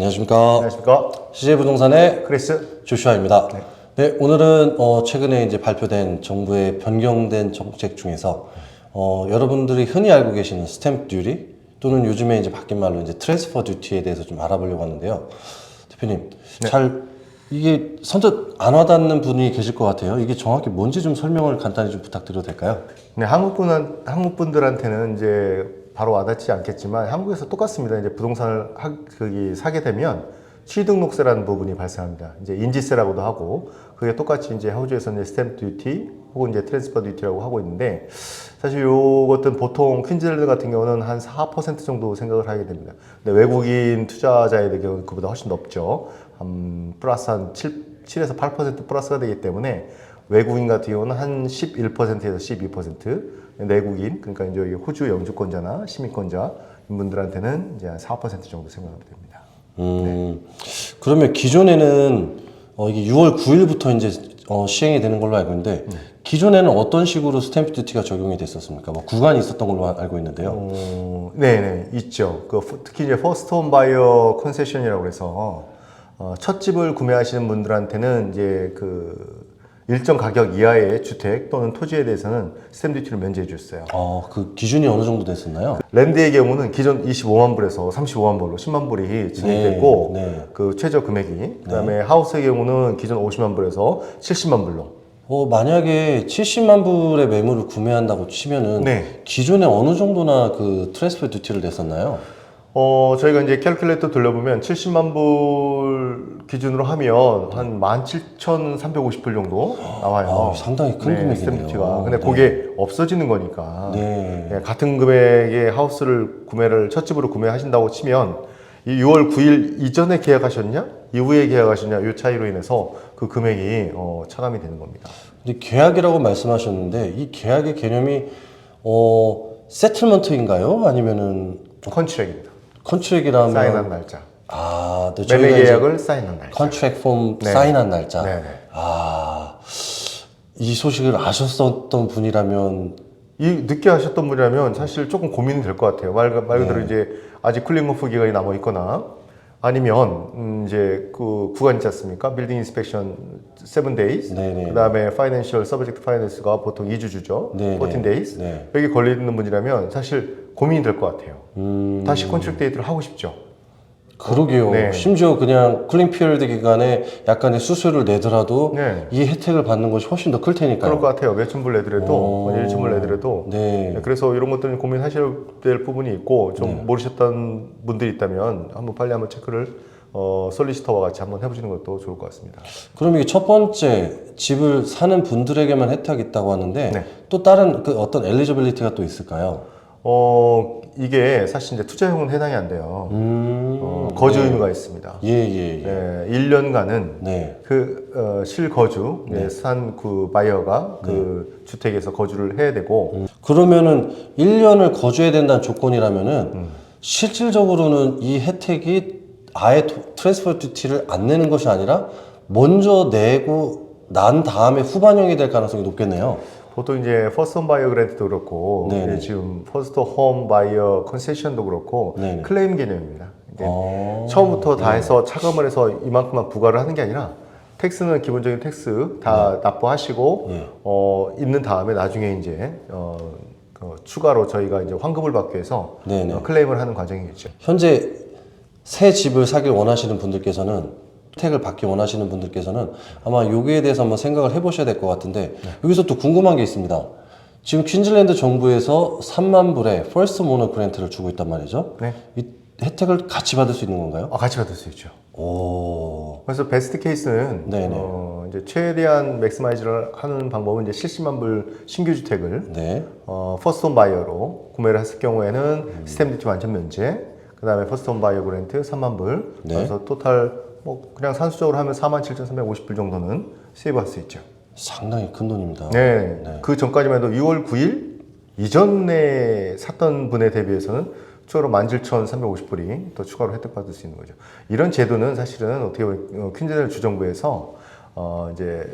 안녕하십니까. 안녕하십니까. CJ부동산의 크리스. 조슈아입니다. 네, 오늘은 최근에 이제 발표된 정부의 변경된 정책 중에서 여러분들이 흔히 알고 계시는 스탬프 듀티 또는 요즘에 이제 바뀐 말로 이제 트랜스퍼 듀티에 대해서 좀 알아보려고 하는데요. 대표님, 이게 선뜻 안 와닿는 분이 계실 것 같아요. 이게 정확히 뭔지 좀 설명을 간단히 좀 부탁드려도 될까요? 네, 한국 분들한테는 이제 바로 와닿지 않겠지만 한국에서 똑같습니다. 이제 부동산을 사게 되면 취등록세라는 부분이 발생합니다. 이제 인지세라고도 하고 그게 똑같이 이제 호주에서 이제 스탬프 듀티 혹은 이제 트랜스퍼 듀티라고 하고 있는데 사실 요것들은 보통 퀸즐랜드 같은 경우는 한 4% 정도 생각을 하게 됩니다. 근데 외국인 투자자의 경우는 그보다 훨씬 높죠. 플러스 한 7에서 8% 플러스가 되기 때문에 외국인 같은 경우는 한 11%에서 12%, 내국인, 그러니까 이제 호주 영주권자나 시민권자 분들한테는 이제 한 4% 정도 생각하면 됩니다. 그러면 기존에는 이게 6월 9일부터 이제 시행이 되는 걸로 알고 있는데 기존에는 어떤 식으로 스탬프 듀티가 적용이 됐었습니까? 뭐 구간이 있었던 걸로 알고 있는데요. 네, 있죠. 특히 이제 퍼스트 홈 바이어 컨세션이라고 해서 첫 집을 구매하시는 분들한테는 이제 일정 가격 이하의 주택 또는 토지에 대해서는 스탬프 듀티를 면제해 줬어요. 그 기준이 어느 정도 됐었나요? 랜드의 경우는 기존 25만 불에서 35만 불로 10만 불이 진입됐고 그 최저 금액이 그다음에 하우스의 경우는 기존 50만 불에서 70만 불로 만약에 70만 불의 매물을 구매한다고 치면은 기존에 어느 정도나 그 트랜스퍼 듀티를 냈었나요? 저희가 이제 캘큘레이터 돌려보면 70만 불 기준으로 하면 한 17,350불 정도 나와요. 상당히 큰 금액이네요. 스탬프 듀티가. 근데 그게 없어지는 거니까. 같은 금액의 하우스를 첫 집으로 구매하신다고 치면 이 6월 9일 이전에 계약하셨냐? 이후에 계약하셨냐? 이 차이로 인해서 그 금액이 차감이 되는 겁니다. 근데 계약이라고 말씀하셨는데 이 계약의 개념이 세틀먼트인가요? 아니면은 컨트랙입니다. 컨트랙이라면 사인한 날짜. 네, 매매 계약을 사인한 날짜. 컨트랙 폼 사인한 날짜. 네네. 이 소식을 아셨었던 분이라면 늦게 하셨던 분이라면 사실 조금 고민이 될 것 같아요. 말 그대로 이제 아직 쿨링 오프 기간이 남아 있거나 아니면 이제 그 구간 있지 않습니까? 빌딩 인스펙션 7 days. 그다음에 파이낸셜 서브젝트 파이낸스가 보통 2주죠. 14 days. 여기 걸려 있는 분이라면 사실 고민이 될 것 같아요. 다시 컨트랙 데이트를 하고 싶죠. 그러게요. 심지어 그냥 쿨링 피리어드 기간에 약간의 수수료를 내더라도 이 혜택을 받는 것이 훨씬 더 클 테니까요. 그럴 것 같아요. 몇천 불 내더라도, 1천 불 내더라도. 그래서 이런 것들은 고민하셔야 될 부분이 있고 좀 모르셨던 분들이 있다면 빨리 한번 체크를 솔리시터와 같이 한번 해보시는 것도 좋을 것 같습니다. 그럼 이게 첫 번째 집을 사는 분들에게만 혜택이 있다고 하는데 또 다른 어떤 엘리지빌리티가 또 있을까요? 이게 사실 이제 투자용은 해당이 안 돼요. 거주 의무가 있습니다. 1년간은 실거주, 산 바이어가 주택에서 거주를 해야 되고. 그러면은 1년을 거주해야 된다는 조건이라면은 실질적으로는 이 혜택이 아예 트랜스퍼 듀티를 안 내는 것이 아니라 먼저 내고 난 다음에 후반형이 될 가능성이 높겠네요. 보통 이제 퍼스트 홈 바이어 그랜트도 그렇고 지금 퍼스트 홈 바이어 컨세션도 그렇고 클레임 개념입니다. 처음부터 다 해서 차감을 해서 이만큼만 부과를 하는 게 아니라 텍스는 기본적인 텍스 다 납부하시고 있는 다음에 나중에 이제 추가로 저희가 이제 환급을 받기 위해서 클레임을 하는 과정이겠죠. 현재 새 집을 사길 원하시는 분들께서는 혜택을 받기 원하시는 분들께서는 아마 여기에 대해서 한번 생각을 해보셔야 될 것 같은데 여기서 또 궁금한 게 있습니다. 지금 퀸즐랜드 정부에서 3만 불의 퍼스트 모너 그랜트를 주고 있단 말이죠. 이 혜택을 같이 받을 수 있는 건가요? 같이 받을 수 있죠. 그래서 베스트 케이스는 이제 최대한 맥시마이즈를 하는 방법은 이제 70만 불 신규 주택을 퍼스트 홈 바이어로 구매를 했을 경우에는 스탬프 듀티 완전 면제, 그 다음에 퍼스트 홈 바이어 그랜트 3만 불, 그래서 토탈 그냥 산수적으로 하면 47,350불 정도는 세이브할 수 있죠. 상당히 큰 돈입니다. 그 전까지만 해도 6월 9일 이전에 샀던 분에 대비해서는 추가로 17,350불이 더 추가로 혜택받을 수 있는 거죠. 이런 제도는 사실은 어떻게 보면 퀸즐랜드 주정부에서 이제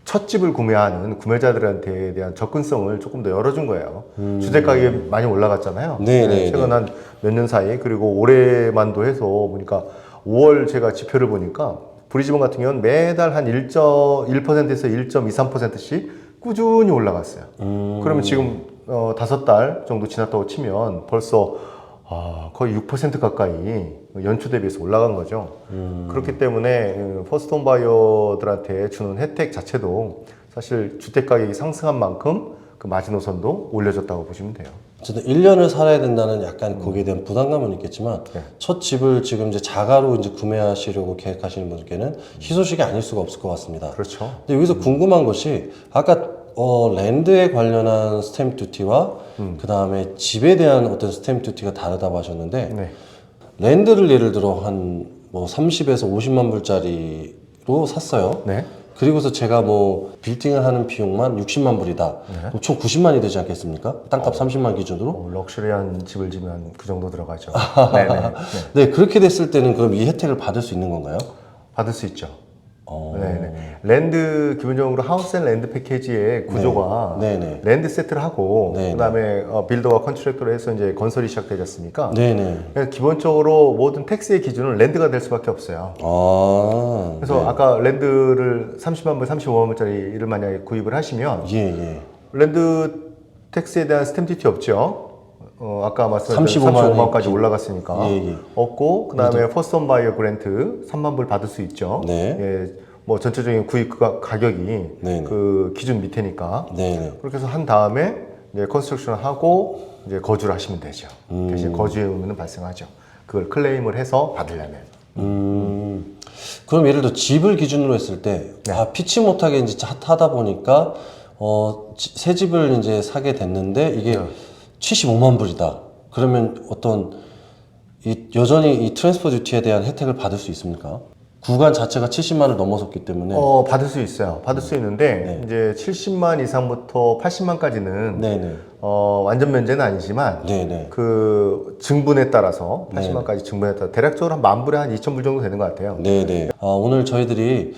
첫 집을 구매하는 구매자들한테 대한 접근성을 조금 더 열어준 거예요. 주택 가격이 많이 올라갔잖아요. 최근 한 몇 년 사이, 그리고 올해만도 해서 보니까 5월 제가 지표를 보니까 브리즈번 같은 경우는 매달 한 1.1%에서 1.23%씩 꾸준히 올라갔어요. 그러면 지금 5달 정도 지났다고 치면 벌써 거의 6% 가까이 연초 대비해서 올라간 거죠. 그렇기 때문에 퍼스트 홈 바이어들한테 주는 혜택 자체도 사실 주택 가격이 상승한 만큼 그 마지노선도 올려졌다고 보시면 돼요. 어쨌든 1년을 살아야 된다는 약간 거기에 대한 부담감은 있겠지만 네. 첫 집을 지금 이제 자가로 이제 구매하시려고 계획하시는 분들께는 희소식이 아닐 수가 없을 것 같습니다. 그렇죠. 근데 여기서 궁금한 것이 아까 랜드에 관련한 스탬프 듀티와 그 다음에 집에 대한 어떤 스탬프 듀티가 다르다고 하셨는데 네. 랜드를 예를 들어 한 뭐 30에서 50만 불짜리로 샀어요. 네. 그리고서 제가 뭐 빌딩을 하는 비용만 60만 불이다. 그럼 총 90만이 되지 않겠습니까? 땅값 30만 기준으로? 럭셔리한 집을 지면 그 정도 들어가죠. 네네. 네. 네, 그렇게 됐을 때는 그럼 이 혜택을 받을 수 있는 건가요? 받을 수 있죠. 네네. 랜드 기본적으로 하우스 앤 랜드 패키지의 구조가 네네. 랜드 세트를 하고 네네. 그다음에 빌더와 컨트랙터로 해서 이제 건설이 시작되지 않습니까? 네네. 그래서 기본적으로 모든 텍스의 기준은 랜드가 될 수밖에 없어요. 그래서 네. 아까 랜드를 30만 불, 35만 불짜리를 만약에 구입을 하시면 예, 예. 랜드 텍스에 대한 스탬프 듀티 없죠. 아까 말씀하신 35만 35만까지 올라갔으니까 예, 예. 없고 그다음에 퍼스트 홈 바이어 그랜트 3만 불 받을 수 있죠. 네. 예, 뭐 전체적인 구입 가격이 네네. 그 기준 밑에니까 네네. 그렇게 해서 한 다음에 이제 컨스트럭션을 하고 이제 거주를 하시면 되죠. 대신 거주의 의무는 발생하죠. 그걸 클레임을 해서 받으려면. 그럼 예를 들어 집을 기준으로 했을 때, 피치 못하게 이제 하다 보니까, 새 집을 이제 사게 됐는데, 이게 75만 불이다. 그러면 여전히 이 트랜스퍼 듀티에 대한 혜택을 받을 수 있습니까? 구간 자체가 70만을 넘어섰기 때문에. 받을 수 있어요. 받을 수 있는데 이제 70만 이상부터 80만까지는 네네. 완전 면제는 아니지만 네네. 그 증분에 따라서 80만까지 증분에 따라 대략적으로 한 만 불에 한 2천 불 정도 되는 것 같아요. 네네. 오늘 저희들이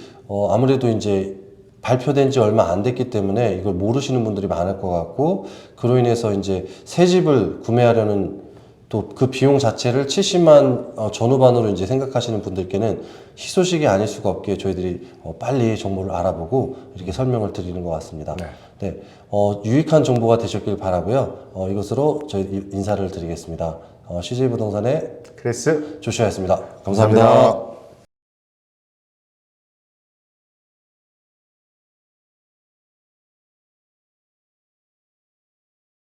아무래도 이제 발표된 지 얼마 안 됐기 때문에 이걸 모르시는 분들이 많을 것 같고, 그로 인해서 이제 새 집을 구매하려는 또 그 비용 자체를 70만 전후반으로 이제 생각하시는 분들께는 희소식이 아닐 수가 없기에 저희들이 빨리 정보를 알아보고 이렇게 설명을 드리는 것 같습니다. 네. 유익한 정보가 되셨길 바라고요. 이것으로 저희 인사를 드리겠습니다. CJ 부동산의 그래서 조슈아였습니다. 감사합니다.